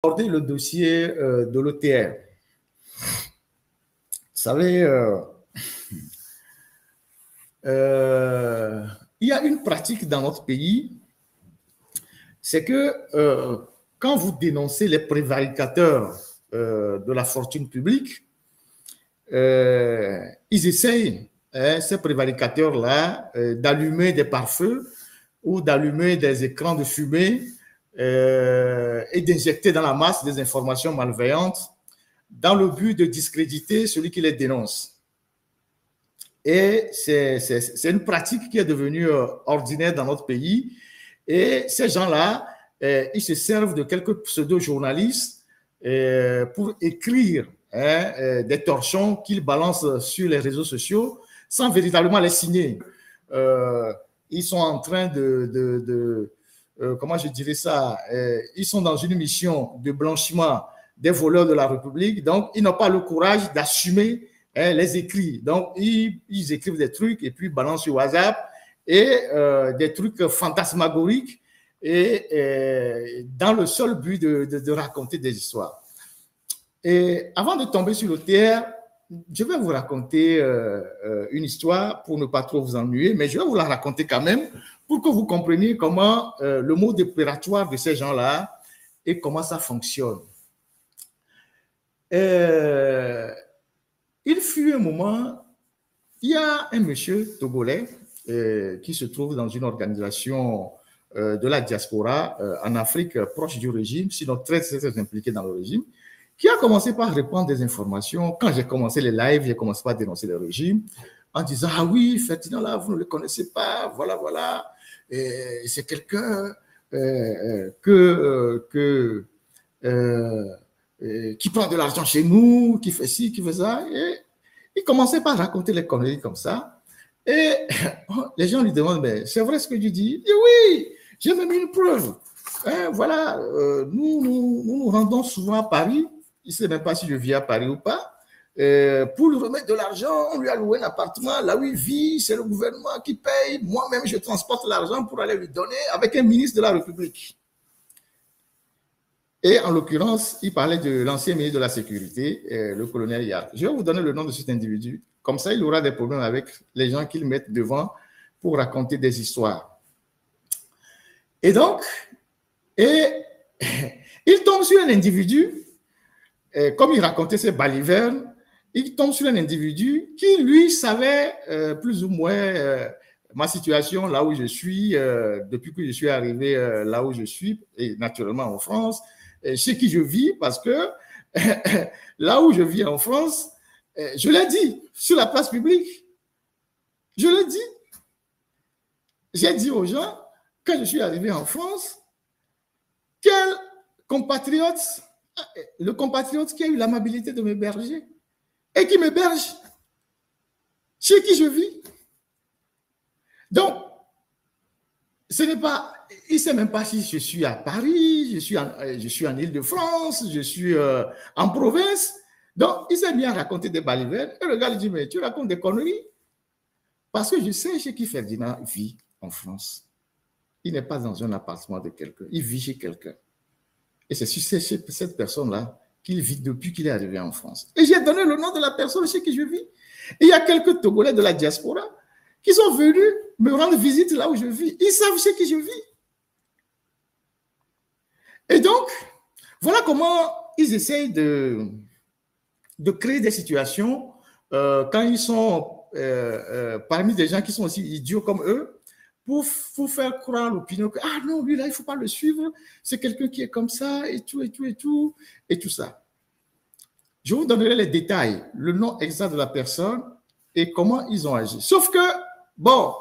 aborder le dossier de l'OTR. Vous savez, il y a une pratique dans notre pays, c'est que quand vous dénoncez les prévaricateurs de la fortune publique, ils essayent, ces prévaricateurs-là, d'allumer des pare-feux ou d'allumer des écrans de fumée et d'injecter dans la masse des informations malveillantes dans le but de discréditer celui qui les dénonce. Et c'est une pratique qui est devenue ordinaire dans notre pays. Et ces gens-là, ils se servent de quelques pseudo-journalistes pour écrire des torchons qu'ils balancent sur les réseaux sociaux sans véritablement les signer. Ils sont en train comment je dirais ça, ils sont dans une mission de blanchiment des voleurs de la République, donc ils n'ont pas le courage d'assumer les écrits. Donc, ils écrivent des trucs et puis balancent sur WhatsApp et des trucs fantasmagoriques et dans le seul but de raconter des histoires. Et avant de tomber sur l'OTR, je vais vous raconter une histoire pour ne pas trop vous ennuyer, mais je vais vous la raconter quand même pour que vous compreniez comment le mode opératoire de ces gens-là et comment ça fonctionne. Il fut un moment, il y a un monsieur togolais qui se trouve dans une organisation de la diaspora en Afrique proche du régime, sinon très, très, très impliqué dans le régime, qui a commencé par répandre des informations. Quand j'ai commencé les lives, j'ai commencé par dénoncer le régime en disant « Ah oui, Ferdinand, là, vous ne le connaissez pas, voilà, voilà. C'est quelqu'un qui prend de l'argent chez nous, qui fait ci, qui fait ça. » Et il commençait par raconter les conneries comme ça. Et les gens lui demandent « Mais c'est vrai ce que tu dis ?» Il dit « Oui, j'ai même une preuve. Voilà, nous rendons souvent à Paris. Il ne sait même pas si je vis à Paris ou pas. Pour lui remettre de l'argent, on lui a loué un appartement. Là où il vit, c'est le gouvernement qui paye. Moi-même, je transporte l'argent pour aller lui donner avec un ministre de la République. » Et en l'occurrence, il parlait de l'ancien ministre de la Sécurité, le colonel Yard. Je vais vous donner le nom de cet individu. Comme ça, il aura des problèmes avec les gens qu'il met devant pour raconter des histoires. Et donc, il tombe sur un individu, comme il racontait ses balivernes, il tombe sur un individu qui, lui, savait plus ou moins ma situation là où je suis, depuis que je suis arrivé là où je suis, et naturellement en France, chez qui je vis, parce que là où je vis en France, je l'ai dit sur la place publique. Je l'ai dit. J'ai dit aux gens, quand je suis arrivé en France, quel compatriote, le compatriote qui a eu l'amabilité de m'héberger et qui m'héberge chez qui je vis. Donc, ce n'est pas, il ne sait même pas si je suis à Paris, je suis en Île-de-France, je suis en province. Donc, il s'est bien raconté des balivernes. Et le gars lui dit, mais tu racontes des conneries. Parce que je sais chez qui Ferdinand vit en France. Il n'est pas dans un appartement de quelqu'un, il vit chez quelqu'un. Et c'est chez cette personne-là qu'il vit depuis qu'il est arrivé en France. Et j'ai donné le nom de la personne chez qui je vis. Et il y a quelques Togolais de la diaspora qui sont venus me rendre visite là où je vis. Ils savent chez qui je vis. Et donc, voilà comment ils essayent de créer des situations quand ils sont parmi des gens qui sont aussi idiots comme eux, pour faire croire à l'opinion que, ah non, lui là, il ne faut pas le suivre, c'est quelqu'un qui est comme ça, et tout, et tout, et tout, et tout ça. Je vous donnerai les détails, le nom exact de la personne et comment ils ont agi. Sauf que, bon,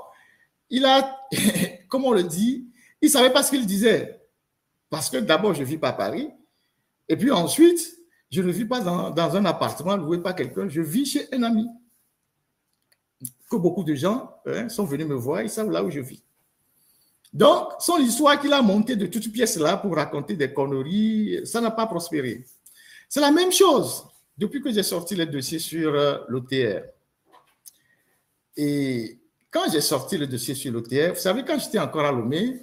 il a, comme on le dit, il ne savait pas ce qu'il disait. Parce que d'abord, je ne vis pas à Paris, et puis ensuite, je ne vis pas dans un appartement loué par quelqu'un, je vis chez un ami. Que beaucoup de gens sont venus me voir, ils savent là où je vis. Donc, son histoire qu'il a montée de toutes pièces là pour raconter des conneries, ça n'a pas prospéré. C'est la même chose depuis que j'ai sorti le dossier sur l'OTR. Et quand j'ai sorti le dossier sur l'OTR, vous savez, quand j'étais encore à Lomé,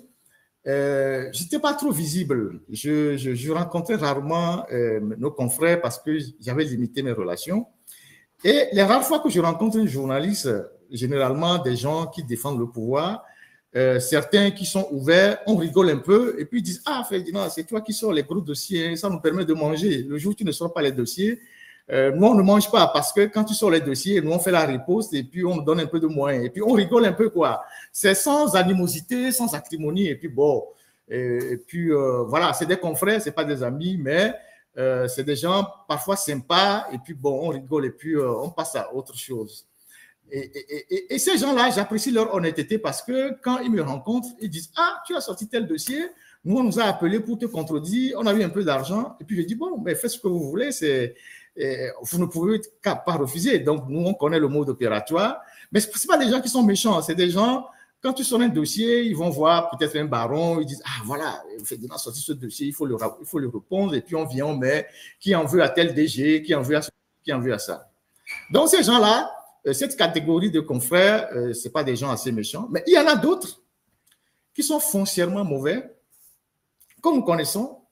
je n'étais pas trop visible. Je rencontrais rarement nos confrères parce que j'avais limité mes relations. Et les rares fois que je rencontre un journaliste, généralement des gens qui défendent le pouvoir, certains qui sont ouverts, on rigole un peu et puis ils disent « Ah, Ferdinand, c'est toi qui sors les gros dossiers, ça nous permet de manger. Le jour où tu ne sors pas les dossiers, nous, on ne mange pas parce que quand tu sors les dossiers, nous, on fait la riposte et puis on nous donne un peu de moyens. Et puis, on rigole un peu, quoi. C'est sans animosité, sans acrimonie. Et puis, bon, voilà, c'est des confrères, ce n'est pas des amis, mais c'est des gens parfois sympas. Et puis, bon, on rigole et puis on passe à autre chose. Et ces gens-là, j'apprécie leur honnêteté parce que quand ils me rencontrent, ils disent « Ah, tu as sorti tel dossier, nous, on nous a appelés pour te contredire, on a eu un peu d'argent. » Et puis, je dis « Bon, mais faites ce que vous voulez, vous ne pouvez pas refuser. » Donc, nous, on connaît le mode opératoire. Mais ce n'est pas des gens qui sont méchants, c'est des gens, quand tu sors un dossier, ils vont voir peut-être un baron, ils disent « Ah, voilà, Ferdinand a sorti ce dossier, il faut le répondre. » Et puis, on vient, on met qui en veut à tel DG, qui en veut à ce, qui en veut à ça. Donc, ces gens-là, cette catégorie de confrères, ce n'est pas des gens assez méchants, mais il y en a d'autres qui sont foncièrement mauvais, comme nous connaissons,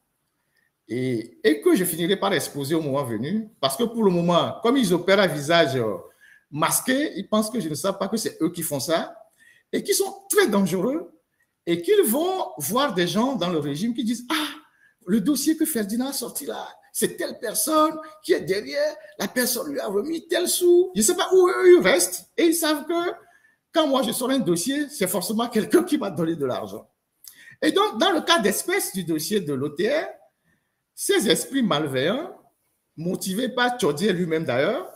et que je finirai par exposer au moment venu, parce que pour le moment, comme ils opèrent à visage masqué, ils pensent que je ne sais pas que c'est eux qui font ça, et qui sont très dangereux, et qu'ils vont voir des gens dans le régime qui disent « Ah, le dossier que Ferdinand a sorti là, c'est telle personne qui est derrière, la personne lui a remis tel sou. » Je ne sais pas où eux ils restent, et ils savent que quand moi je sors un dossier, c'est forcément quelqu'un qui m'a donné de l'argent. Et donc, dans le cas d'espèce du dossier de l'OTR, ces esprits malveillants, motivés par Tchodier lui-même d'ailleurs,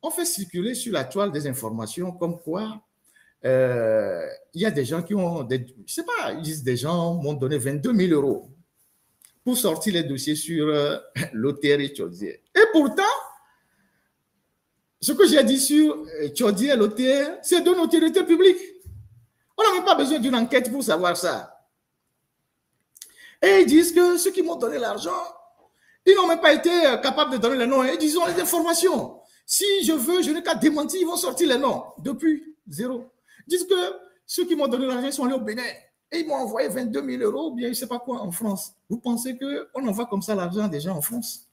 ont fait circuler sur la toile des informations comme quoi il y a des gens qui ont, je ne sais pas, ils disent des gens m'ont donné 22 000 euros pour sortir les dossiers sur l'OTR et Tchodier. Et pourtant, ce que j'ai dit sur Tchodier et l'OTR, c'est de notoriété publique. On n'a même pas besoin d'une enquête pour savoir ça. Et ils disent que ceux qui m'ont donné l'argent, ils n'ont même pas été capables de donner les noms. Ils disent les informations. Si je veux, je n'ai qu'à démentir, ils vont sortir les noms. Depuis, zéro. Ils disent que ceux qui m'ont donné l'argent sont allés au Bénin. Et ils m'ont envoyé 22 000 euros, ou bien je ne sais pas quoi, en France. Vous pensez qu'on envoie comme ça l'argent des gens en France?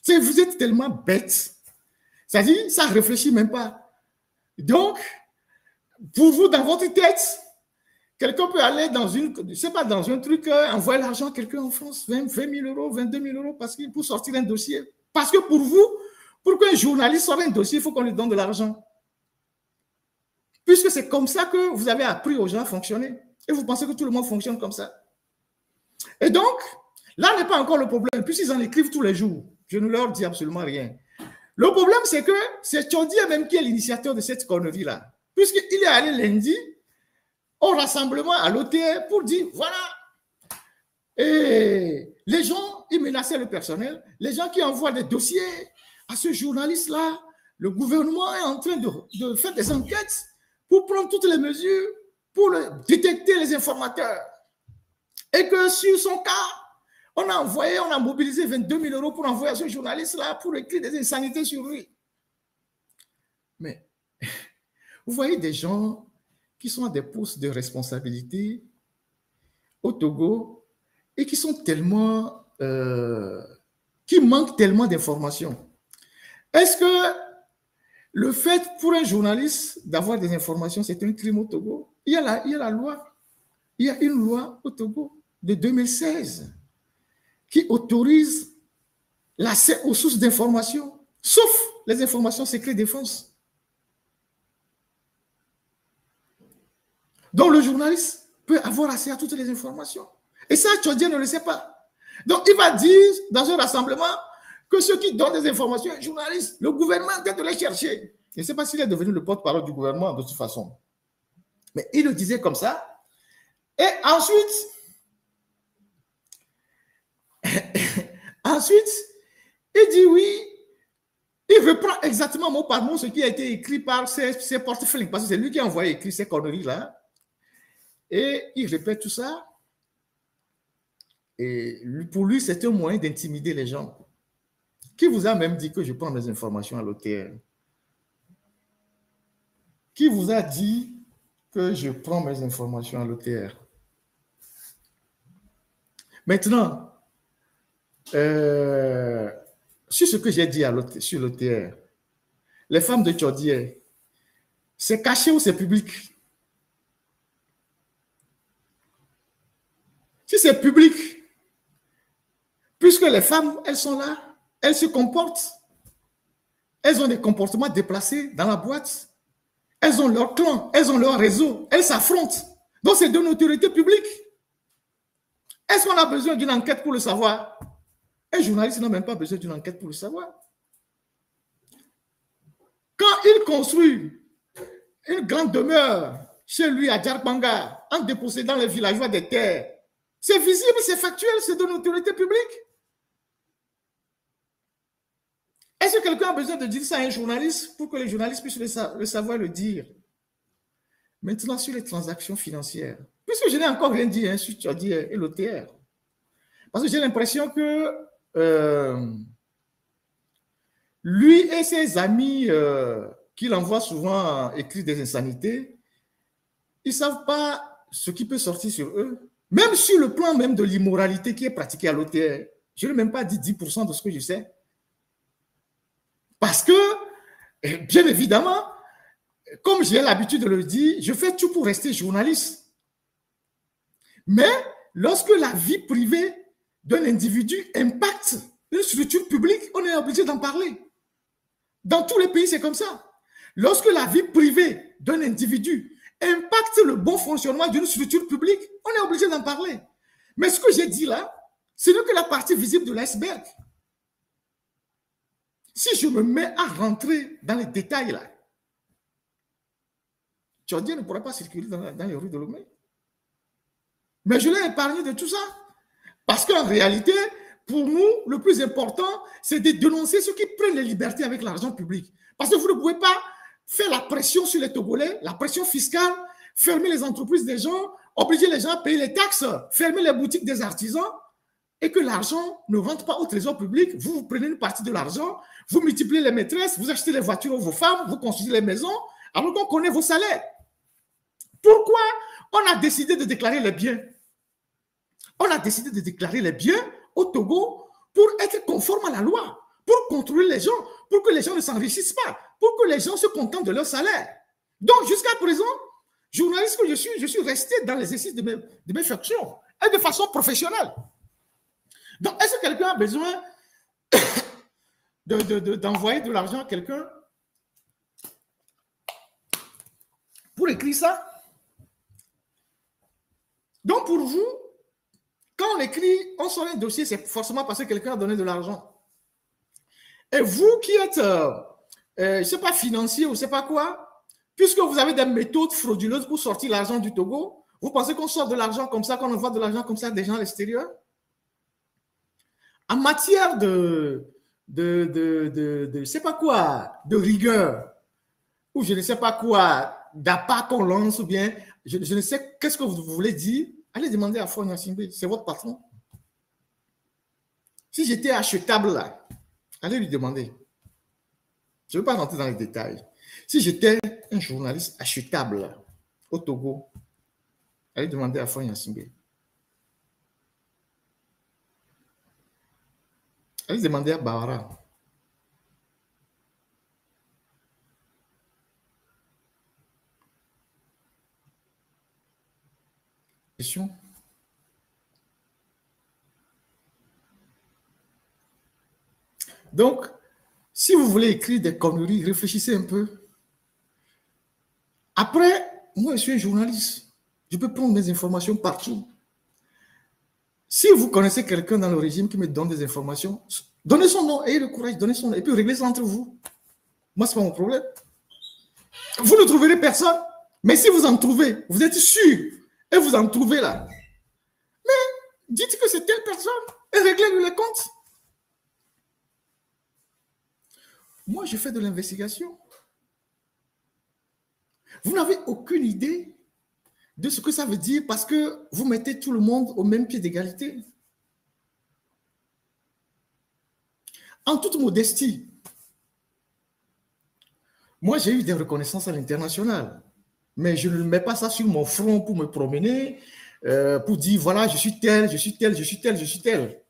Vous êtes tellement bêtes. C'est-à-dire, ça ne réfléchit même pas. Donc, pour vous, dans votre tête, quelqu'un peut aller dans je sais pas, dans un truc, envoyer l'argent à quelqu'un en France, 20 000 euros, 22 000 euros, pour sortir un dossier. Parce que pour vous, pour qu'un journaliste sorte un dossier, il faut qu'on lui donne de l'argent. Puisque c'est comme ça que vous avez appris aux gens à fonctionner. Et vous pensez que tout le monde fonctionne comme ça. Et donc, là n'est pas encore le problème, puisqu'ils en écrivent tous les jours. Je ne leur dis absolument rien. Le problème, c'est que c'est Tchodier même qui est l'initiateur de cette connerie-là. Puisqu'il est allé lundi au rassemblement à l'OTR pour dire, voilà, et les gens, ils menaçaient le personnel, les gens qui envoient des dossiers à ce journaliste-là, le gouvernement est en train de faire des enquêtes pour prendre toutes les mesures pour détecter les informateurs. Et que sur son cas, on a mobilisé 22 000 euros pour envoyer à ce journaliste-là pour écrire des insanités sur lui. Mais vous voyez des gens qui sont à des postes de responsabilité au Togo et qui sont tellement, qui manquent tellement d'informations. Est-ce que le fait pour un journaliste d'avoir des informations, c'est un crime au Togo? Il y a la loi, il y a une loi au Togo de 2016 qui autorise l'accès aux sources d'informations, sauf les informations secret défense. Donc, le journaliste peut avoir accès à toutes les informations. Et ça, Tchodier ne le sait pas. Donc, il va dire dans un rassemblement que ceux qui donnent des informations aux journalistes, le gouvernement est en train de les chercher. Je ne sais pas s'il est devenu le porte-parole du gouvernement de toute façon. Mais il le disait comme ça. Et ensuite, il dit oui, il reprend exactement mot par mot ce qui a été écrit par ses portefeuilles, parce que c'est lui qui a envoyé écrire ces conneries-là. Et il répète tout ça. Et pour lui, c'est un moyen d'intimider les gens. Qui vous a même dit que je prends mes informations à l'OTR? Qui vous a dit que je prends mes informations à l'OTR? Maintenant, sur ce que j'ai dit sur l'OTR, les femmes de Tchaudière, c'est caché ou c'est public? Si c'est public, puisque les femmes, elles sont là, elles se comportent, elles ont des comportements déplacés dans la boîte, elles ont leur clan, elles ont leur réseau, elles s'affrontent. Donc, c'est d'une autorité publique. Est-ce qu'on a besoin d'une enquête pour le savoir? Un journaliste n'a même pas besoin d'une enquête pour le savoir. Quand il construit une grande demeure chez lui à Djarbanga, en dépossédant les villageois des terres, c'est visible, c'est factuel, c'est de l'autorité publique. Est-ce que quelqu'un a besoin de dire ça à un journaliste pour que les journalistes puissent le savoir le dire? Maintenant, sur les transactions financières, puisque je n'ai encore rien dit sur Tchaudière et l'OTR, parce que j'ai l'impression que lui et ses amis qu'il envoie souvent écrire des insanités, ils ne savent pas ce qui peut sortir sur eux. Même sur le plan même de l'immoralité qui est pratiquée à l'OTR, je n'ai même pas dit 10% de ce que je sais. Parce que, bien évidemment, comme j'ai l'habitude de le dire, je fais tout pour rester journaliste. Mais lorsque la vie privée d'un individu impacte une structure publique, on est obligé d'en parler. Dans tous les pays, c'est comme ça. Lorsque la vie privée d'un individu impacte le bon fonctionnement d'une structure publique, on est obligé d'en parler. Mais ce que j'ai dit là, ce n'est que la partie visible de l'iceberg. Si je me mets à rentrer dans les détails là, Tchaudière ne pourra pas circuler dans les rues de Lomé. Mais je l'ai épargné de tout ça. Parce qu'en réalité, pour nous, le plus important, c'est de dénoncer ceux qui prennent les libertés avec l'argent public. Parce que vous ne pouvez pas faire la pression sur les Togolais, la pression fiscale, fermer les entreprises des gens, obliger les gens à payer les taxes, fermer les boutiques des artisans, et que l'argent ne rentre pas au trésor public. Vous prenez une partie de l'argent, vous multipliez les maîtresses, vous achetez les voitures aux vos femmes, vous construisez les maisons, alors qu'on connaît vos salaires. Pourquoi on a décidé de déclarer les biens? On a décidé de déclarer les biens au Togo pour être conforme à la loi, pour contrôler les gens, pour que les gens ne s'enrichissent pas, pour que les gens se contentent de leur salaire. Donc, jusqu'à présent, journaliste que je suis resté dans l'exercice de mes fonctions et de façon professionnelle. Donc, est-ce que quelqu'un a besoin d'envoyer de l'argent à quelqu'un pour écrire ça? Donc, pour vous, quand on écrit, on sort un dossier, c'est forcément parce que quelqu'un a donné de l'argent. Et vous qui êtes, je ne sais pas, financier ou je ne sais pas quoi, puisque vous avez des méthodes frauduleuses pour sortir l'argent du Togo, vous pensez qu'on sort de l'argent comme ça, qu'on envoie de l'argent comme ça à des gens à l'extérieur? En matière de je ne sais pas quoi, de rigueur, ou je ne sais pas quoi, d'appât qu'on lance, ou bien, je ne sais qu'est-ce que vous voulez dire, allez demander à Fonia Simbe, c'est votre patron. Si j'étais achetable là, allez lui demander. Je ne veux pas rentrer dans les détails. Si j'étais un journaliste achetable là, au Togo, allez demander à Fonia Simbe. Allez demander à Bahara. Question. Donc, si vous voulez écrire des conneries, réfléchissez un peu. Après, moi, je suis un journaliste. Je peux prendre mes informations partout. Si vous connaissez quelqu'un dans le régime qui me donne des informations, donnez son nom, ayez le courage, donnez son nom, et puis réglez ça entre vous. Moi, ce n'est pas mon problème. Vous ne trouverez personne, mais si vous en trouvez, vous êtes sûr, et vous en trouvez là, mais dites que c'est telle personne, et réglez-lui les comptes. Moi, je fais de l'investigation. Vous n'avez aucune idée de ce que ça veut dire parce que vous mettez tout le monde au même pied d'égalité. En toute modestie, moi, j'ai eu des reconnaissances à l'international, mais je ne mets pas ça sur mon front pour me promener, pour dire, voilà, je suis tel, je suis tel, je suis tel, je suis tel.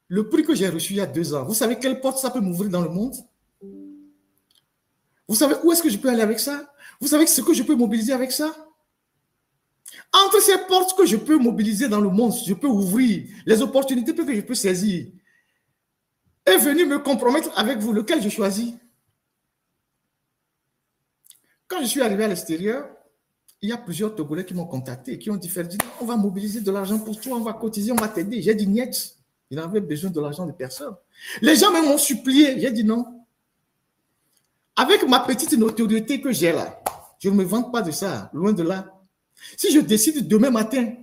Le prix que j'ai reçu il y a 2 ans, vous savez quelle porte ça peut m'ouvrir dans le monde? Vous savez où est-ce que je peux aller avec ça? Vous savez ce que je peux mobiliser avec ça? Entre ces portes que je peux mobiliser dans le monde, je peux ouvrir, les opportunités que je peux saisir, et venir me compromettre avec vous, lequel je choisis? Quand je suis arrivé à l'extérieur, il y a plusieurs Togolais qui m'ont contacté, qui ont dit, Ferdinand, on va mobiliser de l'argent pour toi, on va cotiser, on va t'aider. J'ai dit, niet, il n'avait besoin de l'argent de personne. Les gens même m'ont supplié, j'ai dit non. Avec ma petite notoriété que j'ai là, je ne me vante pas de ça, loin de là. Si je décide demain matin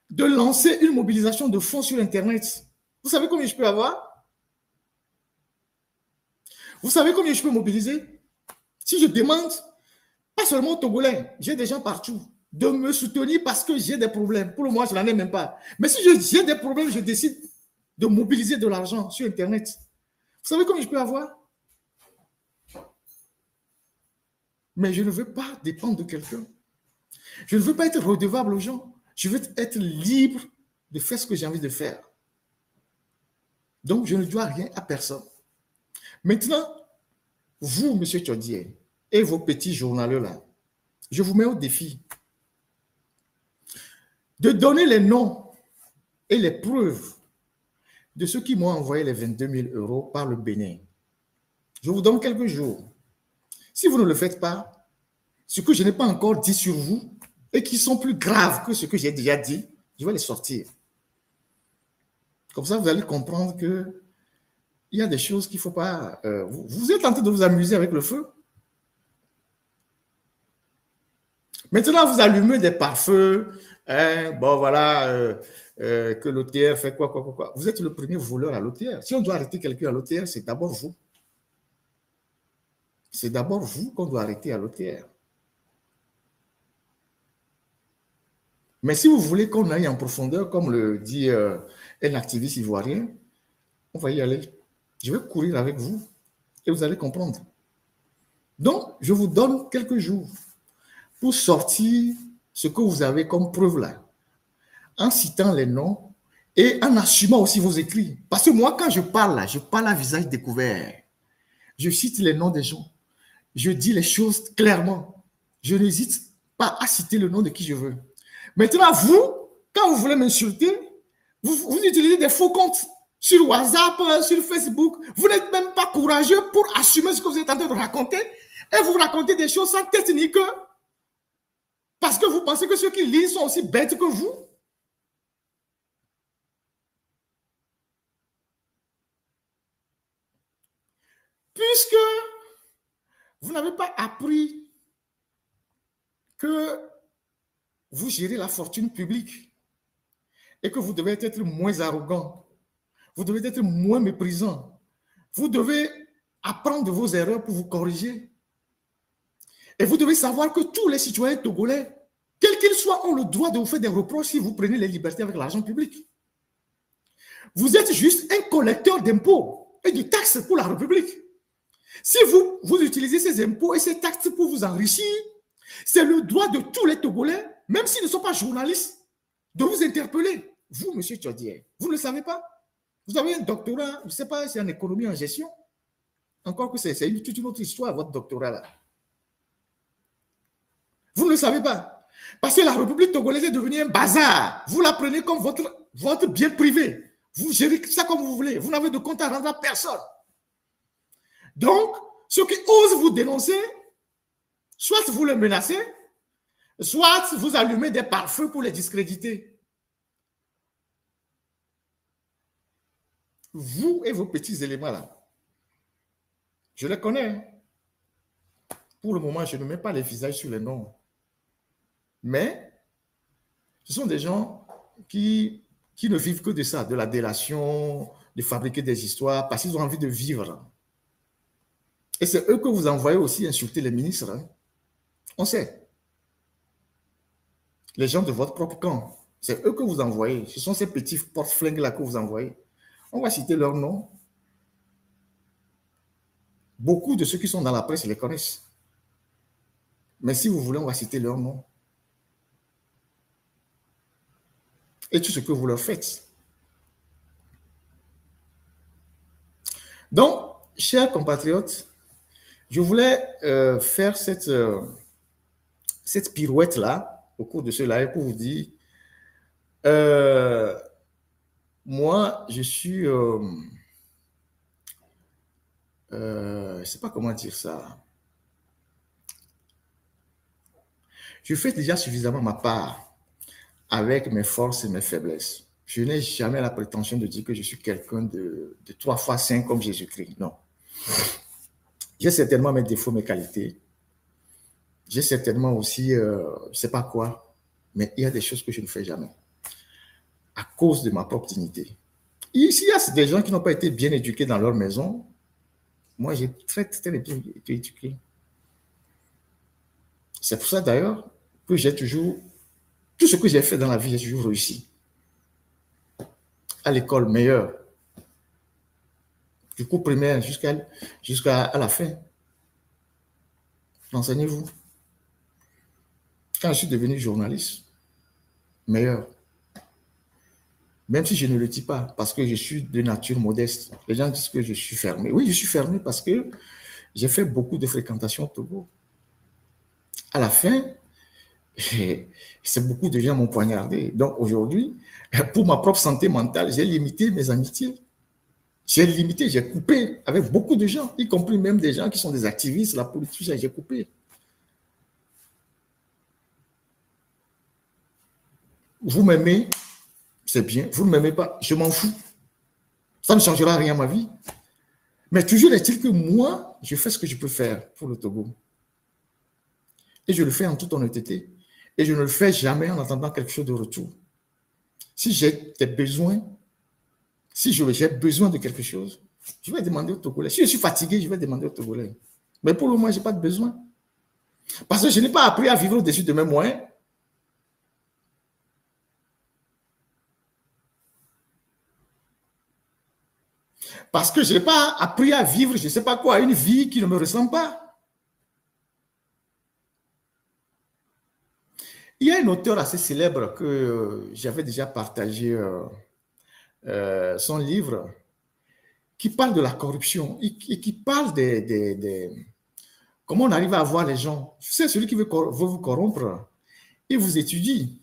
de lancer une mobilisation de fonds sur Internet, vous savez combien je peux avoir? Vous savez combien je peux mobiliser? Si je demande, pas seulement aux Togolais, j'ai des gens partout, de me soutenir parce que j'ai des problèmes. Pour le moment, je n'en ai même pas. Mais si j'ai des problèmes, je décide de mobiliser de l'argent sur Internet. Vous savez combien je peux avoir? Mais je ne veux pas dépendre de quelqu'un. Je ne veux pas être redevable aux gens. Je veux être libre de faire ce que j'ai envie de faire. Donc, je ne dois rien à personne. Maintenant, vous, M. Tchodier, et vos petits journaleux là, je vous mets au défi de donner les noms et les preuves de ceux qui m'ont envoyé les 22 000 euros par le Bénin. Je vous donne quelques jours. Si vous ne le faites pas, ce que je n'ai pas encore dit sur vous et qui sont plus graves que ce que j'ai déjà dit, je vais les sortir. Comme ça, vous allez comprendre que il y a des choses qu'il ne faut pas... vous êtes en train de vous amuser avec le feu. Maintenant, vous allumez des pare-feux. Bon, voilà, que l'OTR fait quoi. Vous êtes le premier voleur à l'OTR. Si on doit arrêter quelqu'un à l'OTR, c'est d'abord vous. C'est d'abord vous qu'on doit arrêter à l'OTR. Mais si vous voulez qu'on aille en profondeur, comme le dit un activiste ivoirien, on va y aller. Je vais courir avec vous et vous allez comprendre. Donc, je vous donne quelques jours pour sortir ce que vous avez comme preuve là, en citant les noms et en assumant aussi vos écrits. Parce que moi, quand je parle là, je parle à visage découvert. Je cite les noms des gens. Je dis les choses clairement. Je n'hésite pas à citer le nom de qui je veux. Maintenant, vous, quand vous voulez m'insulter, vous utilisez des faux comptes sur WhatsApp, sur Facebook. Vous n'êtes même pas courageux pour assumer ce que vous êtes en train de raconter et vous racontez des choses sans tête ni queue parce que vous pensez que ceux qui lisent sont aussi bêtes que vous. Puisque vous n'avez pas appris que vous gérez la fortune publique et que vous devez être moins arrogant, vous devez être moins méprisant, vous devez apprendre de vos erreurs pour vous corriger. Et vous devez savoir que tous les citoyens togolais, quels qu'ils soient, ont le droit de vous faire des reproches si vous prenez les libertés avec l'argent public. Vous êtes juste un collecteur d'impôts et de taxes pour la République. Si vous utilisez ces impôts et ces taxes pour vous enrichir, c'est le droit de tous les Togolais, même s'ils ne sont pas journalistes, de vous interpeller. Vous, M. Tchodier, vous ne le savez pas. Vous avez un doctorat, je ne sais pas, c'est en économie, en gestion. Encore que c'est toute une autre histoire, votre doctorat là. Vous ne le savez pas. Parce que la République togolaise est devenue un bazar. Vous la prenez comme votre bien privé. Vous gérez ça comme vous voulez. Vous n'avez de compte à rendre à personne. Donc, ceux qui osent vous dénoncer, soit vous les menacez, soit vous allumez des pare-feux pour les discréditer. Vous et vos petits éléments là, je les connais. Pour le moment, je ne mets pas les visages sur les noms. Mais ce sont des gens qui ne vivent que de ça, de la délation, de fabriquer des histoires, parce qu'ils ont envie de vivre. Et c'est eux que vous envoyez aussi insulter les ministres. Hein. On sait. Les gens de votre propre camp, c'est eux que vous envoyez. Ce sont ces petits porte-flingues-là que vous envoyez. On va citer leurs noms. Beaucoup de ceux qui sont dans la presse les connaissent. Mais si vous voulez, on va citer leurs noms. et tout ce que vous leur faites. Donc, chers compatriotes, je voulais faire cette pirouette-là au cours de ce live pour vous dire, moi, je suis, je ne sais pas comment dire ça. Je fais déjà suffisamment ma part avec mes forces et mes faiblesses. Je n'ai jamais la prétention de dire que je suis quelqu'un de 3 fois 5 comme Jésus-Christ. Non. J'ai certainement mes défauts, mes qualités. J'ai certainement aussi, je ne sais pas quoi, mais il y a des choses que je ne fais jamais à cause de ma propre dignité. Ici, il y a des gens qui n'ont pas été bien éduqués dans leur maison. Moi, j'ai très bien été éduqué. C'est pour ça d'ailleurs que j'ai toujours, tout ce que j'ai fait dans la vie, j'ai toujours réussi. À l'école, meilleur. Du cours primaire jusqu'à la fin. Renseignez-vous. Quand je suis devenu journaliste, meilleur. Même si je ne le dis pas, parce que je suis de nature modeste. Les gens disent que je suis fermé. Oui, je suis fermé parce que j'ai fait beaucoup de fréquentation au Togo. À la fin, c'est beaucoup de gens m'ont poignardé. Donc aujourd'hui, pour ma propre santé mentale, j'ai limité mes amitiés. J'ai coupé avec beaucoup de gens, y compris même des gens qui sont des activistes, la politique, j'ai coupé. Vous m'aimez, c'est bien. Vous ne m'aimez pas, je m'en fous. Ça ne changera rien à ma vie. Mais toujours est-il que moi, je fais ce que je peux faire pour le Togo. Et je le fais en toute honnêteté. Et je ne le fais jamais en attendant quelque chose de retour. Si j'ai des besoins, si j'ai besoin de quelque chose, je vais demander au Togolais. Si je suis fatigué, je vais demander au Togolais. Mais pour le moment, je n'ai pas de besoin. Parce que je n'ai pas appris à vivre au-dessus de mes moyens. Parce que je n'ai pas appris à vivre, je ne sais pas quoi, une vie qui ne me ressemble pas. Il y a un auteur assez célèbre que j'avais déjà partagé son livre qui parle de la corruption et qui parle comment on arrive à avoir les gens. C'est celui qui veut vous corrompre. Il vous étudie.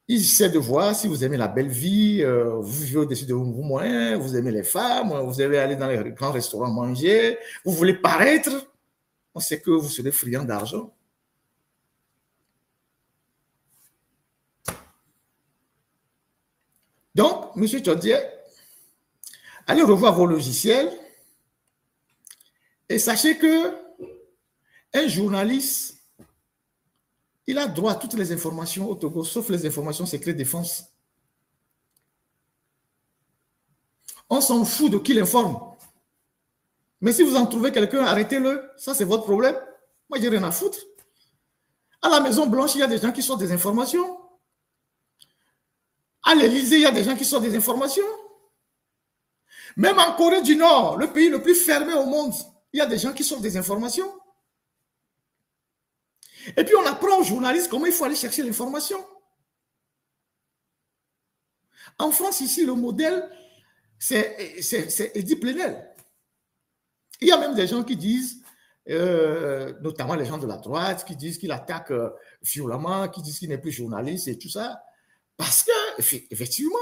Il essaie de voir si vous aimez la belle vie, vous vivez au-dessus de vos moyens, vous aimez les femmes, vous aimez aller dans les grands restaurants manger, vous voulez paraître. On sait que vous serez friand d'argent. Donc, M. Tchodier, allez revoir vos logiciels et sachez que un journaliste, il a droit à toutes les informations au Togo, sauf les informations secrètes défense. On s'en fout de qui l'informe. Mais si vous en trouvez quelqu'un, arrêtez-le. Ça, c'est votre problème. Moi, j'ai rien à foutre. À la Maison Blanche, il y a des gens qui sortent des informations. À l'Élysée, il y a des gens qui sortent des informations. Même en Corée du Nord, le pays le plus fermé au monde, il y a des gens qui sortent des informations. Et puis, on apprend aux journalistes comment il faut aller chercher l'information. En France, ici, le modèle, c'est Eddy Plenel. Il y a même des gens qui disent, notamment les gens de la droite, qui disent qu'il attaque violemment, qui disent qu'il n'est plus journaliste et tout ça. Parce que, effectivement,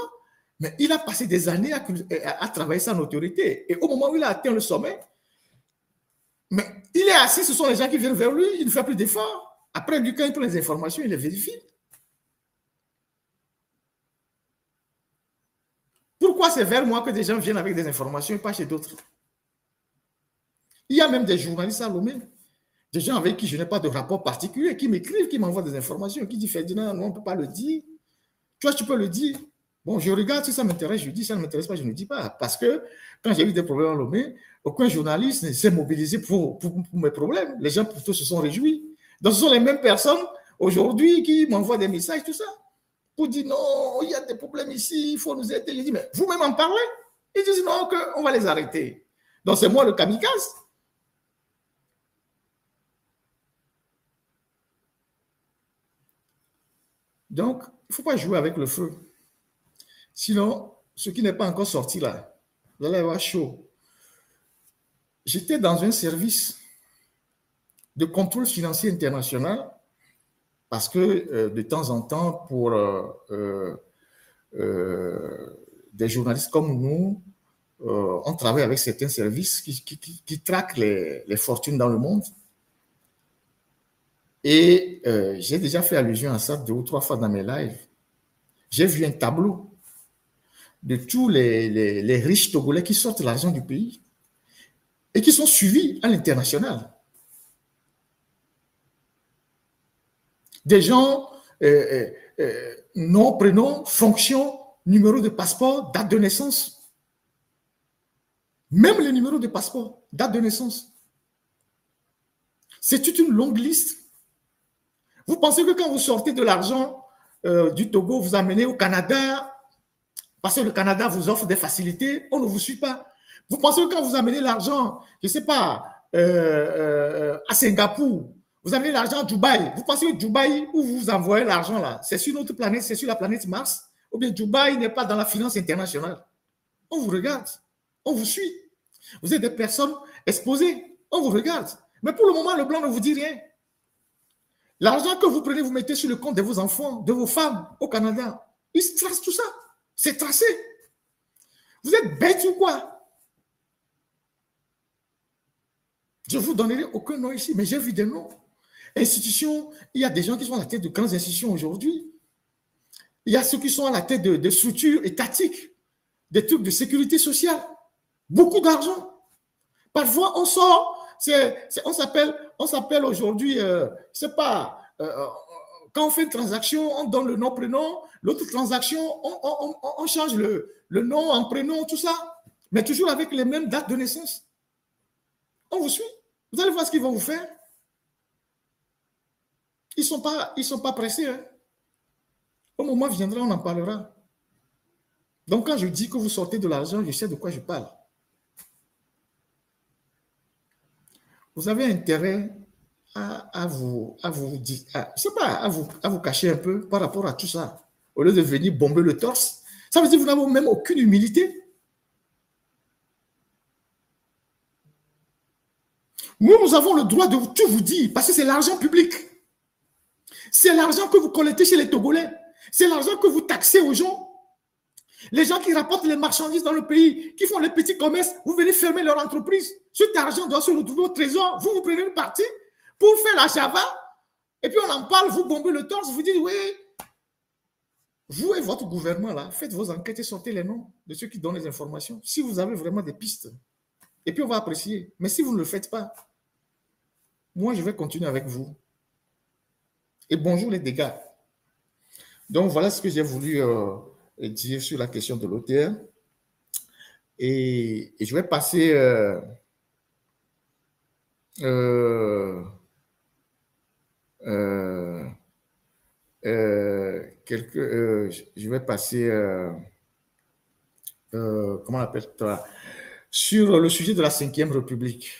mais il a passé des années à travailler sa notoriété. Et au moment où il a atteint le sommet, mais il est assis, ce sont les gens qui viennent vers lui, il ne fait plus d'efforts. Après, lui, quand il prend les informations, il les vérifie. Pourquoi c'est vers moi que des gens viennent avec des informations et pas chez d'autres? Il y a même des journalistes à Lomé, des gens avec qui je n'ai pas de rapport particulier, qui m'écrivent, qui m'envoient des informations, qui disent Ferdinand, non, on ne peut pas le dire. Tu vois, tu peux le dire. Bon, je regarde si ça m'intéresse, je dis, ça ne m'intéresse pas, je ne dis pas. Parce que quand j'ai eu des problèmes à Lomé, aucun journaliste ne s'est mobilisé pour mes problèmes. Les gens plutôt se sont réjouis. Donc, ce sont les mêmes personnes aujourd'hui qui m'envoient des messages, tout ça, pour dire non, il y a des problèmes ici, il faut nous aider. Je dis, mais vous-même en parlez. Ils disent non, on va les arrêter. Donc, c'est moi le kamikaze. Donc, il ne faut pas jouer avec le feu. Sinon, ce qui n'est pas encore sorti là, vous allez avoir chaud. J'étais dans un service de contrôle financier international parce que de temps en temps, pour des journalistes comme nous, on travaille avec certains services qui traquent les fortunes dans le monde. Et j'ai déjà fait allusion à ça 2 ou 3 fois dans mes lives. J'ai vu un tableau de tous les riches Togolais qui sortent l'argent du pays et qui sont suivis à l'international. Des gens, nom, prénom, fonction, numéro de passeport, date de naissance. Même les numéros de passeport, date de naissance. C'est toute une longue liste. Vous pensez que quand vous sortez de l'argent du Togo, vous amenez au Canada, parce que le Canada vous offre des facilités, on ne vous suit pas. Vous pensez que quand vous amenez l'argent, je ne sais pas, à Singapour, vous amenez l'argent à Dubaï, vous pensez que Dubaï, où vous envoyez l'argent là, c'est sur notre planète, c'est sur la planète Mars, ou bien Dubaï n'est pas dans la finance internationale. On vous regarde, on vous suit. Vous êtes des personnes exposées, on vous regarde. Mais pour le moment, le blanc ne vous dit rien. L'argent que vous prenez, vous mettez sur le compte de vos enfants, de vos femmes au Canada. Ils se tracent tout ça. C'est tracé. Vous êtes bêtes ou quoi? Je ne vous donnerai aucun nom ici, mais j'ai vu des noms. Institutions, il y a des gens qui sont à la tête de grandes institutions aujourd'hui. Il y a ceux qui sont à la tête de structures étatiques, des trucs de sécurité sociale. Beaucoup d'argent. Parfois, on sort, on s'appelle aujourd'hui, je ne sais pas, quand on fait une transaction, on donne le nom, prénom, l'autre transaction, on change le nom en prénom, tout ça, mais toujours avec les mêmes dates de naissance. On vous suit. Vous allez voir ce qu'ils vont vous faire. Ils ne sont pas pressés. Hein. Au moment viendra, on en parlera. Donc, quand je dis que vous sortez de l'argent, je sais de quoi je parle. Vous avez intérêt à vous cacher un peu par rapport à tout ça. Au lieu de venir bomber le torse, ça veut dire que vous n'avez même aucune humilité. Nous avons le droit de tout vous dire parce que c'est l'argent public. C'est l'argent que vous collectez chez les Togolais. C'est l'argent que vous taxez aux gens. Les gens qui rapportent les marchandises dans le pays, qui font les petits commerces, vous venez fermer leur entreprise. Cet argent doit se retrouver au trésor. Vous prenez une partie pour faire la chava, et puis on en parle, vous bombez le torse, vous dites, oui, vous et votre gouvernement, là, faites vos enquêtes et sortez les noms de ceux qui donnent les informations. Si vous avez vraiment des pistes, et puis on va apprécier. Mais si vous ne le faites pas, moi, je vais continuer avec vous. Et bonjour les dégâts. Donc, voilà ce que j'ai voulu dire sur la question de l'OTR. Et je vais passer je vais passer comment on appelle ça, sur le sujet de la 5e République.